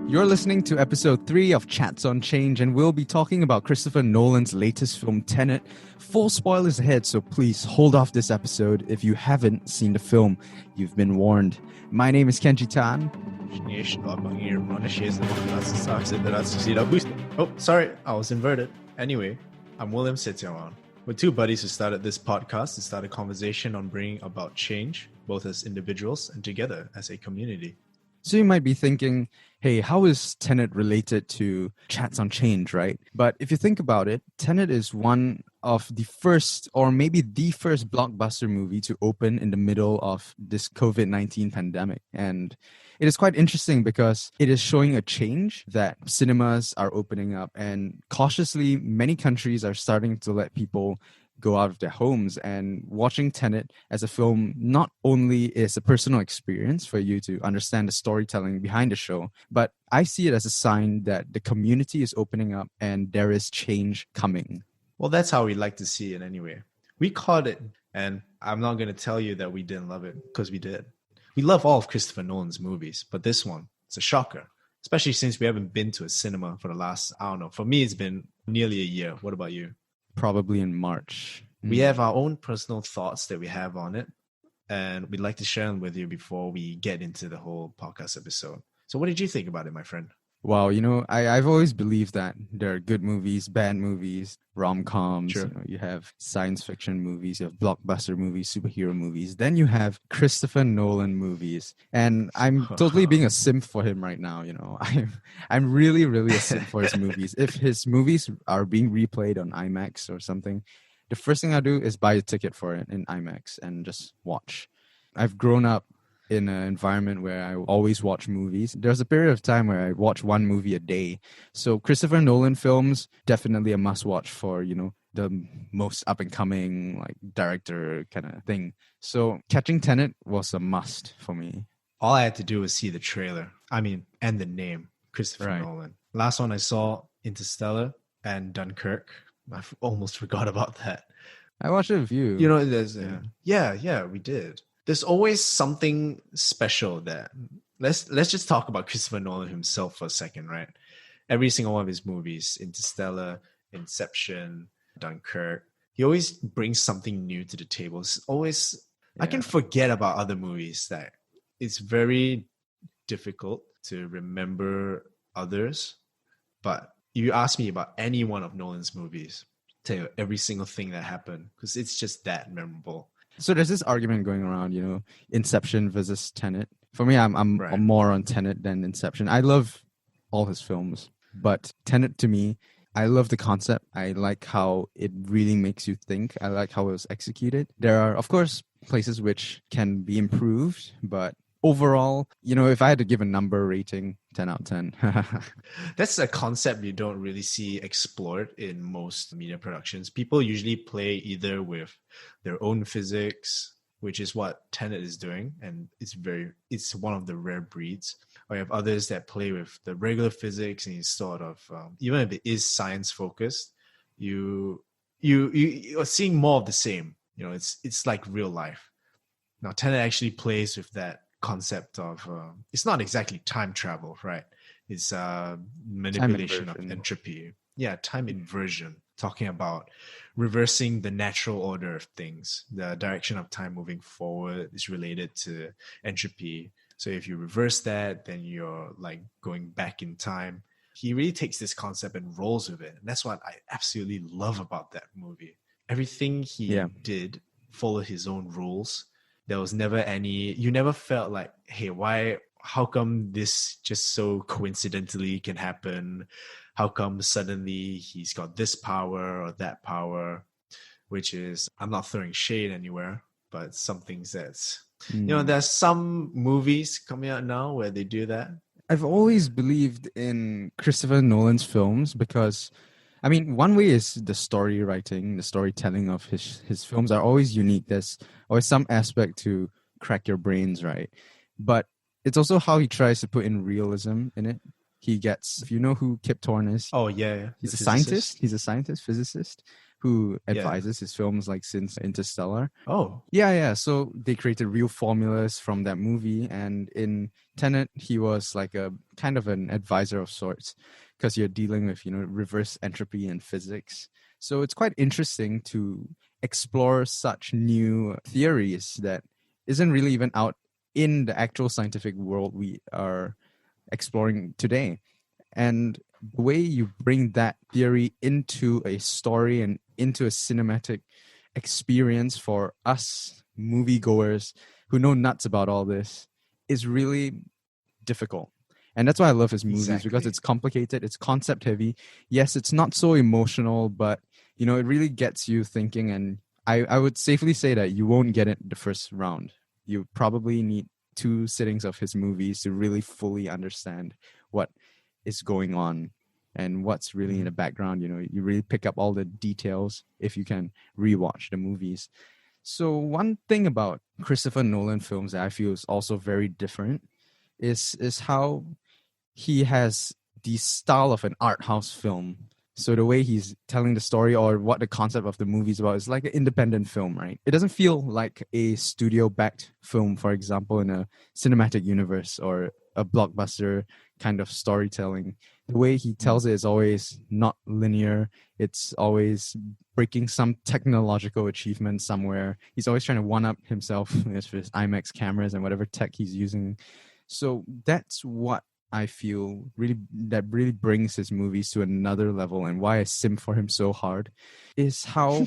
You're listening to episode 3 of Chats on Change, and we'll be talking about Christopher Nolan's latest film, Tenet. Full spoilers ahead, so please hold off this episode if you haven't seen the film. You've been warned. My name is Kenji Tan. Oh, sorry, I was inverted. Anyway, I'm William Setiawan. We're two buddies who started this podcast to start a conversation on bringing about change, both as individuals and together as a community. So you might be thinking, hey, how is Tenet related to Chats on Change, right? But if you think about it, Tenet is one of the first, or maybe the first blockbuster movie to open in the middle of this COVID-19 pandemic. And it is quite interesting because it is showing a change that cinemas are opening up, and cautiously, many countries are starting to let people go out of their homes. And watching Tenet as a film not only is a personal experience for you to understand the storytelling behind the show, but I see it as a sign that the community is opening up and there is change coming. Well, that's how we like to see it anyway. We caught it, and I'm not going to tell you that we didn't love it, because we did. We love all of Christopher Nolan's movies, but this one, it's a shocker, especially since we haven't been to a cinema for the last, I don't know, for me it's been nearly a year. What about you? Probably in March. We have our own personal thoughts that we have on it, and we'd like to share them with you before we get into the whole podcast episode. So what did you think about it, my friend? Wow, I've always believed that there are good movies, bad movies, rom-coms. Sure. You have science fiction movies, you have blockbuster movies, superhero movies. Then you have Christopher Nolan movies. And I'm totally being a simp for him right now, I'm really, really a simp for his movies. If his movies are being replayed on IMAX or something, the first thing I do is buy a ticket for it in IMAX and just watch. I've grown up in an environment where I always watch movies. There's a period of time where I watch one movie a day. So Christopher Nolan films, definitely a must watch for, the most up and coming director kind of thing. So catching Tenet was a must for me. All I had to do was see the trailer. And the name, Christopher Nolan. Last one I saw, Interstellar and Dunkirk. I almost forgot about that. I watched a few. There's we did. There's always something special there. Let's just talk about Christopher Nolan himself for a second, right? Every single one of his movies, Interstellar, Inception, Dunkirk, he always brings something new to the table. It's always, I can forget about other movies that it's very difficult to remember others. But you ask me about any one of Nolan's movies, tell you every single thing that happened, because it's just that memorable. So there's this argument going around, Inception versus Tenet. For me, I'm more on Tenet than Inception. I love all his films, but Tenet, to me, I love the concept. I like how it really makes you think. I like how it was executed. There are, of course, places which can be improved, but overall, if I had to give a number rating, 10 out of 10. That's a concept you don't really see explored in most media productions. People usually play either with their own physics, which is what Tenet is doing, and it's one of the rare breeds. Or you have others that play with the regular physics, and it's sort of, even if it is science focused, you are seeing more of the same. It's like real life. Now, Tenet actually plays with that concept of it's not exactly time travel, right? It's manipulation of entropy. Time inversion, talking about reversing the natural order of things. The direction of time moving forward is related to entropy. So if you reverse that, then you're like going back in time. He really takes this concept and rolls with it, and that's what I absolutely love about that movie. Everything he did followed his own rules. There was never you never felt like, hey, how come this just so coincidentally can happen? How come suddenly he's got this power or that power? Which is, I'm not throwing shade anywhere, but some things that's, there's some movies coming out now where they do that. I've always believed in Christopher Nolan's films because, one way is the story writing, the storytelling of his films are always unique. There's always some aspect to crack your brains, right? But it's also how he tries to put in realism in it. He gets, if you know who Kip Thorne is. Oh, yeah. He's a scientist. He's a scientist, physicist. who Yeah. advises his films like since Interstellar. Oh, Yeah. So they created real formulas from that movie. And in Tenet, he was like a kind of an advisor of sorts because you're dealing with, reverse entropy and physics. So it's quite interesting to explore such new theories that isn't really even out in the actual scientific world we are exploring today. And the way you bring that theory into a story and into a cinematic experience for us moviegoers who know nuts about all this is really difficult. And that's why I love his movies, because exactly. it's complicated, it's concept heavy. Yes, it's not so emotional, but it really gets you thinking. And I would safely say that you won't get it the first round. You probably need 2 sittings of his movies to really fully understand what is going on and what's really in the background. You really pick up all the details if you can rewatch the movies. So one thing about Christopher Nolan films that I feel is also very different is how he has the style of an art house film. So the way he's telling the story or what the concept of the movie is about is like an independent film, right? It doesn't feel like a studio-backed film, for example, in a cinematic universe or a blockbuster kind of storytelling. The way he tells it is always not linear. It's always breaking some technological achievement somewhere. He's always trying to one-up himself with his IMAX cameras and whatever tech he's using. So that's what I feel really brings his movies to another level, and why I simp for him so hard is how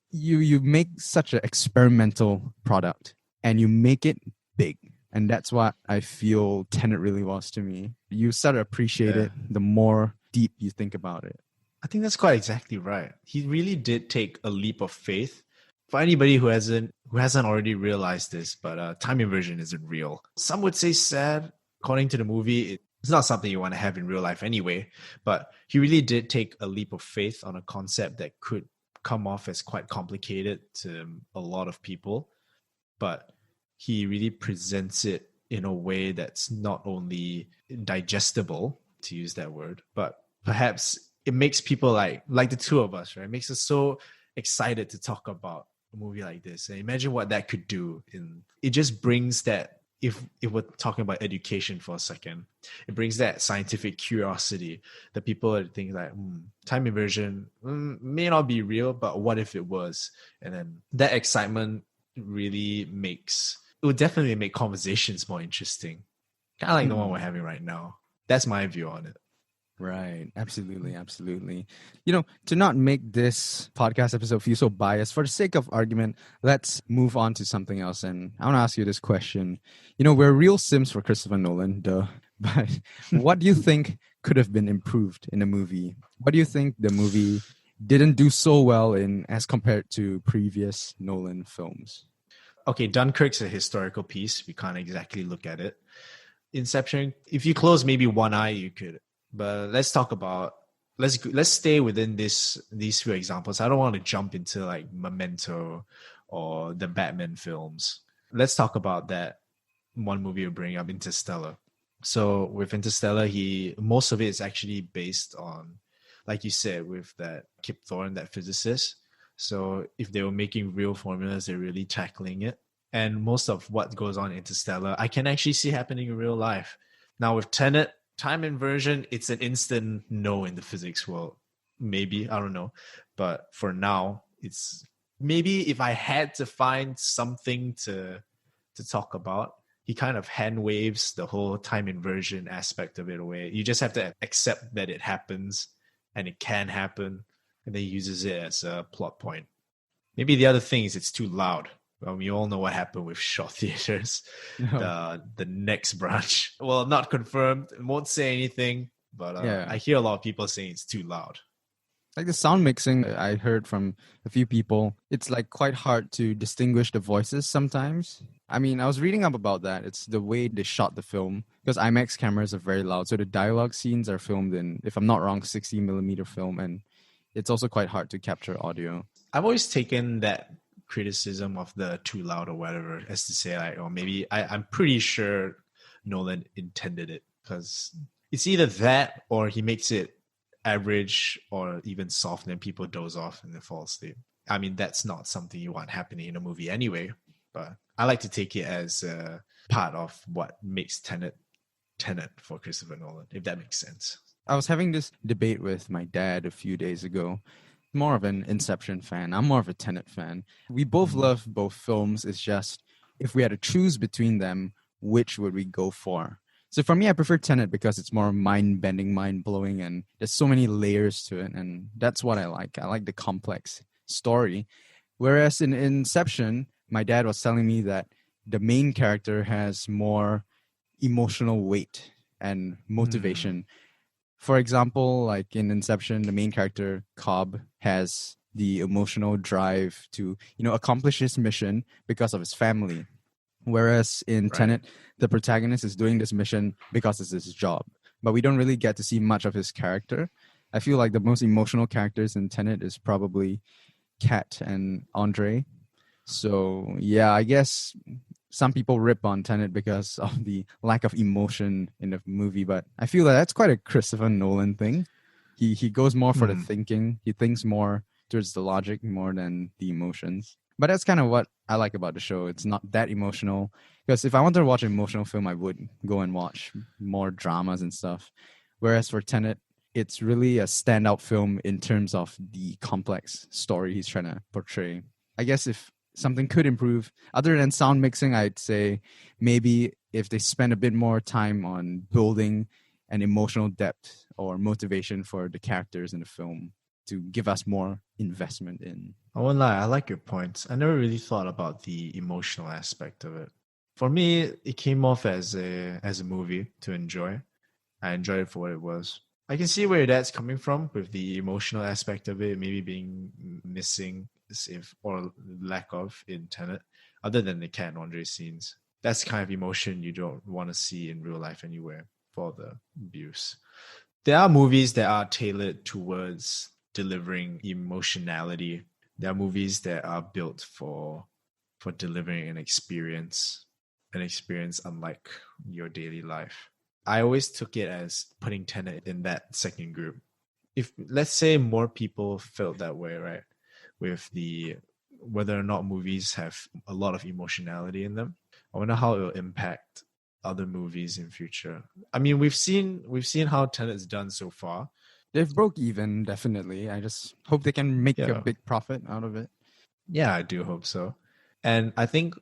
you make such an experimental product and you make it big. And that's what I feel Tenet really was to me. You start to appreciate Yeah. it the more deep you think about it. I think that's quite exactly right. He really did take a leap of faith. For anybody who hasn't already realized this, but time inversion isn't real. Some would say sad. According to the movie, it's not something you want to have in real life anyway. But he really did take a leap of faith on a concept that could come off as quite complicated to a lot of people. But he really presents it in a way that's not only digestible, to use that word, but perhaps it makes people like the two of us, right? It makes us so excited to talk about a movie like this. And imagine what that could do. It just brings that, if we're talking about education for a second, it brings that scientific curiosity that people are thinking like, time inversion may not be real, but what if it was? And then that excitement really it would definitely make conversations more interesting. Kind of like the one we're having right now. That's my view on it. Right. Absolutely. To not make this podcast episode feel so biased, for the sake of argument, let's move on to something else. And I want to ask you this question. We're real sims for Christopher Nolan, duh. But what do you think could have been improved in the movie? What do you think the movie didn't do so well in as compared to previous Nolan films? Okay, Dunkirk's a historical piece. We can't exactly look at it. Inception, if you close maybe one eye, you could. But let's talk about let's stay within these few examples. I don't want to jump into like Memento or the Batman films. Let's talk about that one movie you bring up, Interstellar. So with Interstellar, most of it is actually based on, like you said, with that Kip Thorne, that physicist. So if they were making real formulas, they're really tackling it. And most of what goes on in Interstellar, I can actually see happening in real life. Now with Tenet, time inversion, it's an instant no in the physics world. Maybe, I don't know. But for now, it's maybe if I had to find something to talk about, he kind of hand waves the whole time inversion aspect of it away. You just have to accept that it happens and it can happen, and then he uses it as a plot point. Maybe the other thing is it's too loud. Well, we all know what happened with Shaw Theaters, the next branch. Well, not confirmed. Won't say anything, but I hear a lot of people saying it's too loud. Like the sound mixing, I heard from a few people, it's like quite hard to distinguish the voices sometimes. I mean, I was reading up about that. It's the way they shot the film, because IMAX cameras are very loud. So the dialogue scenes are filmed in, if I'm not wrong, 60 millimeter film. And it's also quite hard to capture audio. I've always taken that criticism of the too loud or whatever as to say like, or maybe I'm pretty sure Nolan intended it, because it's either that or he makes it average or even soft, then people doze off and they fall asleep. I mean, that's not something you want happening in a movie anyway, but I like to take it as a part of what makes Tenet for Christopher Nolan, if that makes sense. I was having this debate with my dad a few days ago. More of an Inception fan. I'm more of a Tenet fan. We both love both films. It's just if we had to choose between them, which would we go for? So for me, I prefer Tenet because it's more mind-bending, mind-blowing, and there's so many layers to it, and that's what I like. I like the complex story. Whereas in Inception, my dad was telling me that the main character has more emotional weight and motivation. For example, like in Inception, the main character, Cobb, has the emotional drive to, accomplish his mission because of his family. Whereas in Tenet, the protagonist is doing this mission because it's his job. But we don't really get to see much of his character. I feel like the most emotional characters in Tenet is probably Kat and Andre. So, yeah, I guess some people rip on Tenet because of the lack of emotion in the movie, but I feel that that's quite a Christopher Nolan thing. He goes more for the thinking. He thinks more towards the logic more than the emotions. But that's kind of what I like about the show. It's not that emotional. Because if I wanted to watch an emotional film, I would go and watch more dramas and stuff. Whereas for Tenet, it's really a standout film in terms of the complex story he's trying to portray. I guess if something could improve, other than sound mixing, I'd say maybe if they spend a bit more time on building an emotional depth or motivation for the characters in the film to give us more investment in. I won't lie, I like your points. I never really thought about the emotional aspect of it. For me, it came off as a movie to enjoy. I enjoyed it for what it was. I can see where that's coming from with the emotional aspect of it, maybe being missing or lack of in Tenet, other than the Cat and Andre scenes. That's the kind of emotion you don't want to see in real life anywhere for the abuse. There are movies that are tailored towards delivering emotionality. There are movies that are built for delivering an experience unlike your daily life. I always took it as putting Tenet in that second group. If, let's say, more people felt that way, right? With the whether or not movies have a lot of emotionality in them, I wonder how it will impact other movies in future. I mean, we've seen how Tenet's done so far. They've broke even, definitely. I just hope they can make a big profit out of it. Yeah, I do hope so. And I think,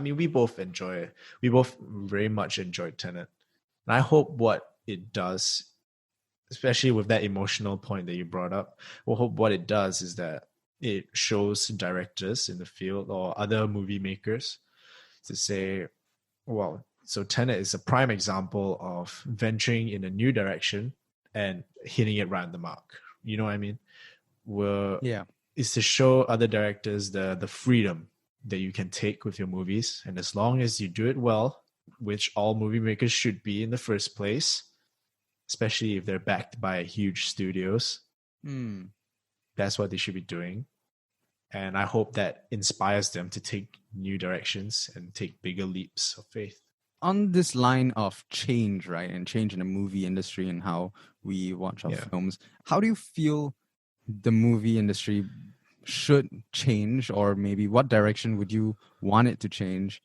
we both enjoy it. We both very much enjoyed Tenet. And I hope what it does, especially with that emotional point that you brought up, I hope what it does is that it shows directors in the field or other movie makers to say, well, so Tenet is a prime example of venturing in a new direction and hitting it right on the mark. You know what I mean? It's to show other directors the freedom that you can take with your movies. And as long as you do it well, which all movie makers should be in the first place, especially if they're backed by huge studios, that's what they should be doing. And I hope that inspires them to take new directions and take bigger leaps of faith. On this line of change, right, and change in the movie industry and how we watch our films, how do you feel the movie industry should change, or maybe what direction would you want it to change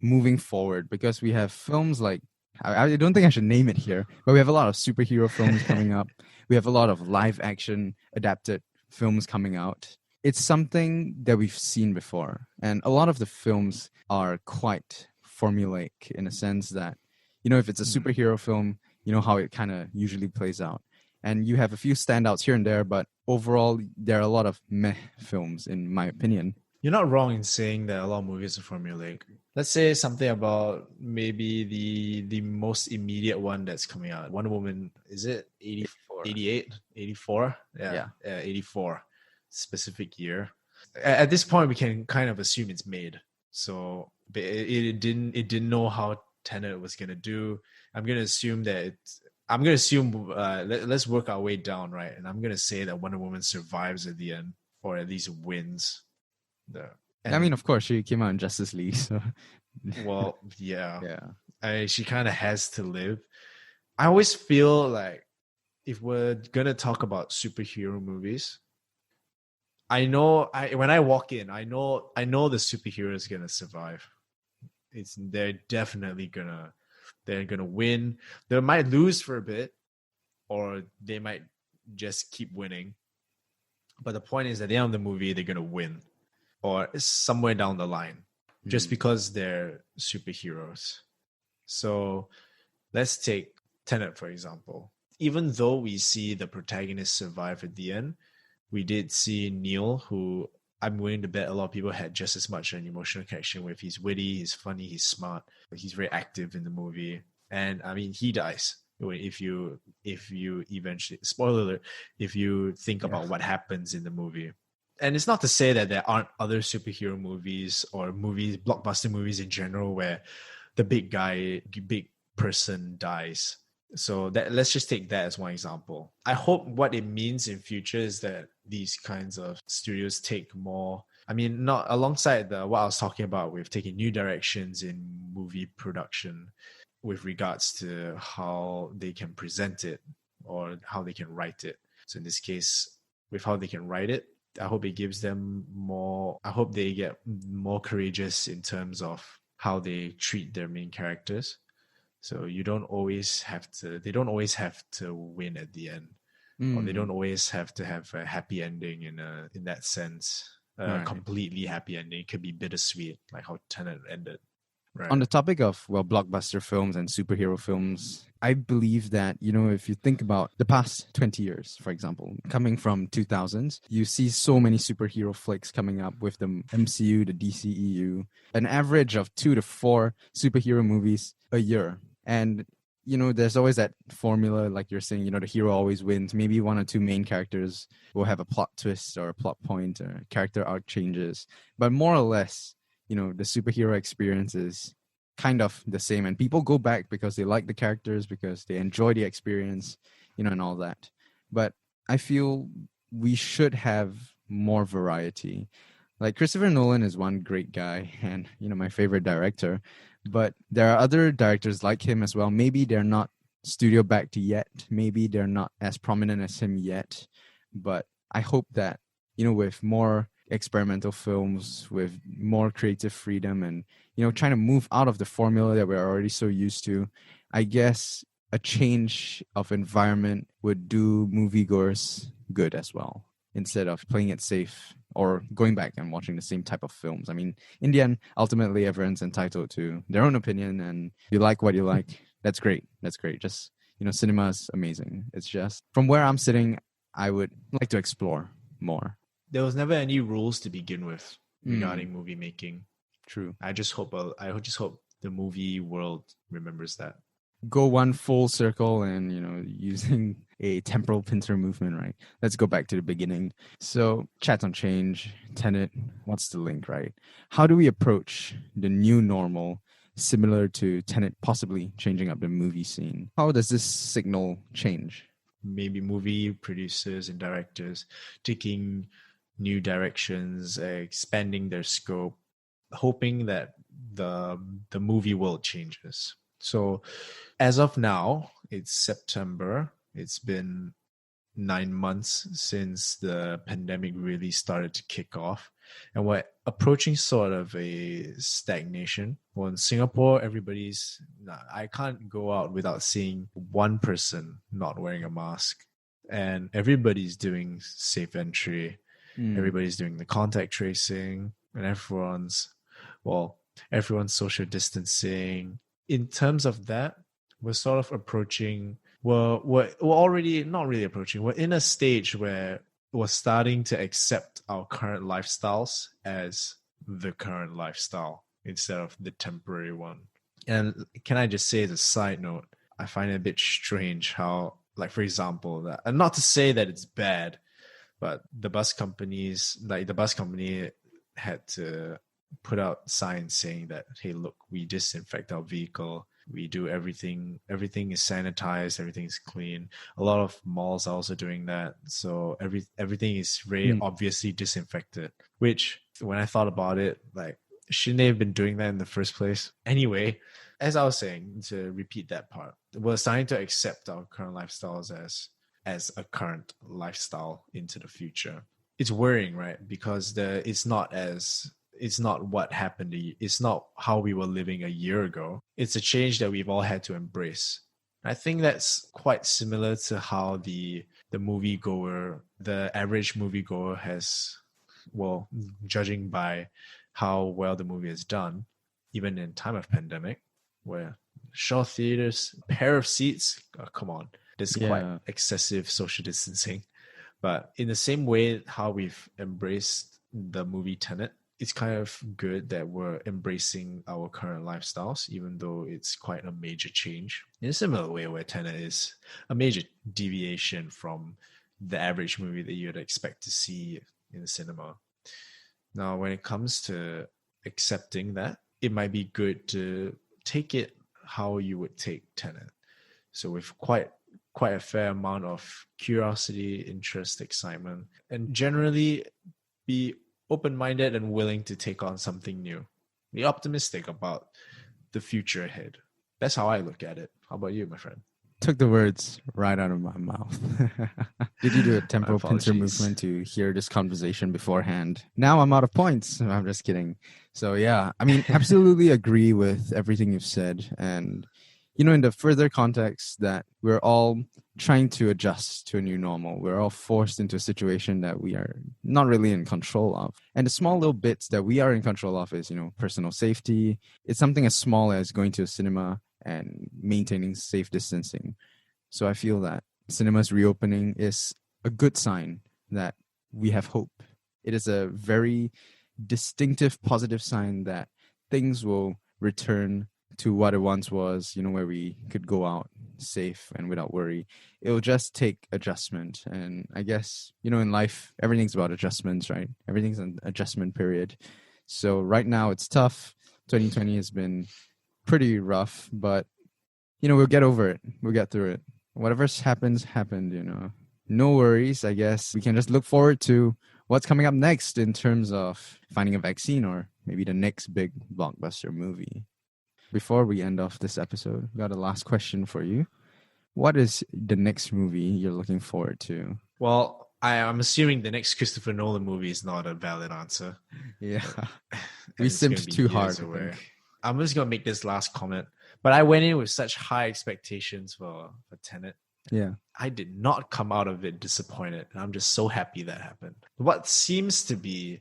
moving forward? Because we have films like, I don't think I should name it here, but we have a lot of superhero films coming up. We have a lot of live action adapted films coming out. It's something that we've seen before. And a lot of the films are quite formulaic in a sense that, if it's a superhero film, you know how it kind of usually plays out. And you have a few standouts here and there, but overall, there are a lot of meh films, in my opinion. You're not wrong in saying that a lot of movies are formulaic. Let's say something about maybe the most immediate one that's coming out. Wonder Woman, is it 84? 88? 84? Yeah, 84. Specific year. At this point, we can kind of assume it's made. So it didn't know how Tenet was going to do. I'm going to assume let's work our way down, right? And I'm going to say that Wonder Woman survives at the end, or at least wins. Of course, she came out in Justice League, so... Well, yeah. She kind of has to live. I always feel like if we're gonna talk about superhero movies, I know when I walk in, I know the superhero is gonna survive. They're gonna win. They might lose for a bit, or they might just keep winning. But the point is, at the end of the movie, they're gonna win, or somewhere down the line, just because they're superheroes. So let's take Tenet, for example. Even though we see the protagonist survive at the end, we did see Neil, who I'm willing to bet a lot of people had just as much an emotional connection with. He's witty, he's funny, he's smart, he's very active in the movie. And I mean, he dies. If you eventually, spoiler alert, if you think about what happens in the movie. And it's not to say that there aren't other superhero movies or blockbuster movies in general, where the big person dies. So let's just take that as one example. I hope what it means in future is that these kinds of studios take more, I mean, not alongside what I was talking about with taking new directions in movie production with regards to how they can present it or how they can write it. So in this case, with how they can write it, I hope it gives them more, I hope they get more courageous in terms of how they treat their main characters. So they don't always have to win at the end, or they don't always have to have a happy ending in that sense. Completely happy ending. It could be bittersweet, like how Tenet ended. Right. On the topic of blockbuster films and superhero films, I believe that, if you think about the past 20 years, for example, coming from 2000s, you see so many superhero flicks coming up with the MCU, the DCEU, an average of 2 to 4 superhero movies a year. And, there's always that formula, like you're saying, the hero always wins. Maybe one or two main characters will have a plot twist or a plot point or character arc changes. But more or less, the superhero experience is kind of the same. And people go back because they like the characters, because they enjoy the experience, and all that. But I feel we should have more variety. Like Christopher Nolan is one great guy and, my favorite director. But there are other directors like him as well. Maybe they're not studio backed yet. Maybe they're not as prominent as him yet. But I hope that, with more experimental films, with more creative freedom and, trying to move out of the formula that we're already so used to, I guess a change of environment would do moviegoers good as well, instead of playing it safe or going back and watching the same type of films. I mean, in the end, ultimately, everyone's entitled to their own opinion, and you like what you like. That's great. That's great. Just, cinema is amazing. It's just, from where I'm sitting, I would like to explore more. There was never any rules to begin with regarding movie making. True. I just hope the movie world remembers that. Go one full circle and, using a temporal pincer movement, right? Let's go back to the beginning. So, Chats on Change, Tenet, what's the link, right? How do we approach the new normal similar to Tenet possibly changing up the movie scene? How does this signal change? Maybe movie producers and directors taking new directions, expanding their scope, hoping that the movie world changes. So as of now, it's September. It's been 9 months since the pandemic really started to kick off. And we're approaching sort of a stagnation. Well, in Singapore, I can't go out without seeing one person not wearing a mask. And everybody's doing safe entry. Everybody's doing the contact tracing, and everyone's social distancing. In terms of that, we're sort of approaching, we're already not really approaching, we're in a stage where we're starting to accept our current lifestyles as the current lifestyle instead of the temporary one. And can I just say as a side note, I find it a bit strange how, like, for example, and not to say that it's bad, but the bus company had to put out signs saying that, hey, look, we disinfect our vehicle. We do everything is sanitized, everything is clean. A lot of malls are also doing that. So everything is very obviously disinfected, which when I thought about it, like, shouldn't they have been doing that in the first place? Anyway, as I was saying, to repeat that part, we're starting to accept our current lifestyles as as a current lifestyle into the future. It's worrying, right? Because it's not what happened. It's not how we were living a year ago. It's a change that we've all had to embrace. I think that's quite similar to how the average moviegoer has, well, judging by how well the movie has done, even in time of pandemic, where Shaw theaters, pair of seats, oh, come on, there's quite excessive social distancing. But in the same way, how we've embraced the movie Tenet, it's kind of good that we're embracing our current lifestyles, even though it's quite a major change. In a similar way where Tenet is a major deviation from the average movie that you'd expect to see in the cinema. Now, when it comes to accepting that, it might be good to take it how you would take Tenet. So with quite a fair amount of curiosity, interest, excitement, and generally be open-minded and willing to take on something new. Be optimistic about the future ahead. That's how I look at it. How about you, my friend? Took the words right out of my mouth. Did you do a temporal pincer movement to hear this conversation beforehand? Now I'm out of points. I'm just kidding. So yeah, I mean, absolutely agree with everything you've said. And, you know, in the further context that we're all trying to adjust to a new normal. We're all forced into a situation that we are not really in control of. And the small little bits that we are in control of is, you know, personal safety. It's something as small as going to a cinema and maintaining safe distancing. So I feel that cinemas reopening is a good sign that we have hope. It is a very distinctive, positive sign that things will return to what it once was, you know, where we could go out safe and without worry. It'll just take adjustment. And I guess, you know, in life, everything's about adjustments, right? Everything's an adjustment period. So right now it's tough. 2020 has been pretty rough, but, you know, we'll get over it. We'll get through it. Whatever's happened, you know. No worries. I guess we can just look forward to what's coming up next in terms of finding a vaccine or maybe the next big blockbuster movie. Before we end off this episode, we got a last question for you. What is the next movie you're looking forward to? Well, I'm assuming the next Christopher Nolan movie is not a valid answer. Yeah. We simped too hard. I'm just going to make this last comment. But I went in with such high expectations for Tenet. Yeah. I did not come out of it disappointed. And I'm just so happy that happened. What seems to be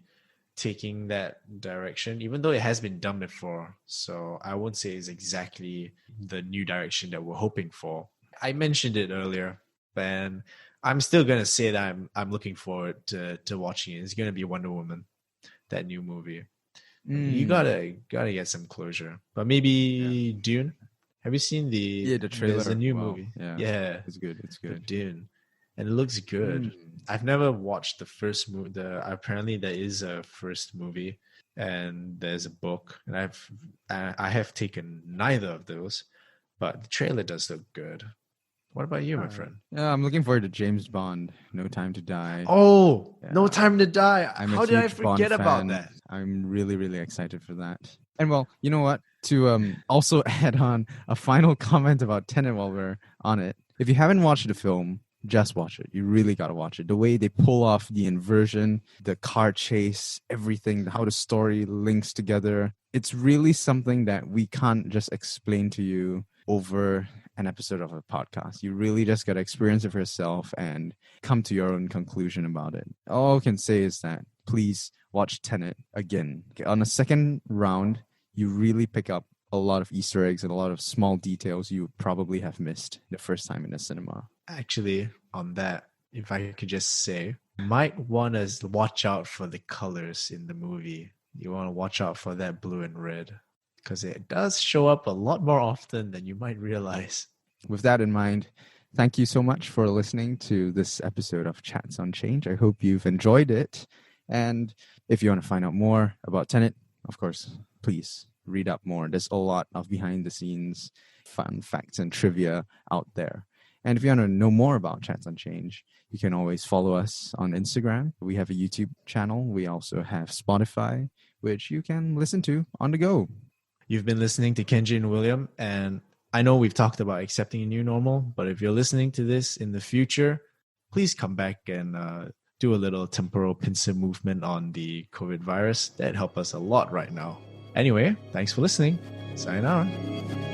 taking that direction, even though it has been done before, so I won't say it's exactly the new direction that we're hoping for. I mentioned it earlier, and I'm still gonna say that I'm looking forward to watching it. It's gonna be Wonder Woman, that new movie. You gotta get some closure. But maybe Dune. Have you seen the trailer? There's a new movie. Yeah, it's good. Dune. And it looks good. I've never watched the first movie. Apparently there is a first movie and there's a book, and I have taken neither of those, but the trailer does look good. What about you, my friend? Yeah, I'm looking forward to James Bond, No Time to Die. Oh, yeah. No Time to Die. How did I forget about that? I'm really, really excited for that. And well, you know what? To also add on a final comment about Tenet while we're on it. If you haven't watched the film, just watch it. You really got to watch it. The way they pull off the inversion, the car chase, everything, how the story links together. It's really something that we can't just explain to you over an episode of a podcast. You really just got to experience it for yourself and come to your own conclusion about it. All I can say is that please watch Tenet again. On a second round, you really pick up a lot of Easter eggs and a lot of small details you probably have missed the first time in the cinema. Actually, on that, if I could just say, you might want to watch out for the colors in the movie. You want to watch out for that blue and red, because it does show up a lot more often than you might realize. With that in mind, thank you so much for listening to this episode of Chats on Change. I hope you've enjoyed it. And if you want to find out more about Tenet, of course, please read up more. There's a lot of behind the scenes fun facts and trivia out there. And if you want to know more about Chats on Change, you can always follow us on Instagram. We have a YouTube channel. We also have Spotify, which you can listen to on the go. You've been listening to Kenji and William, and I know we've talked about accepting a new normal, but if you're listening to this in the future, please come back and do a little temporal pincer movement on the COVID virus. That help us a lot right now. Anyway, thanks for listening. Sayonara.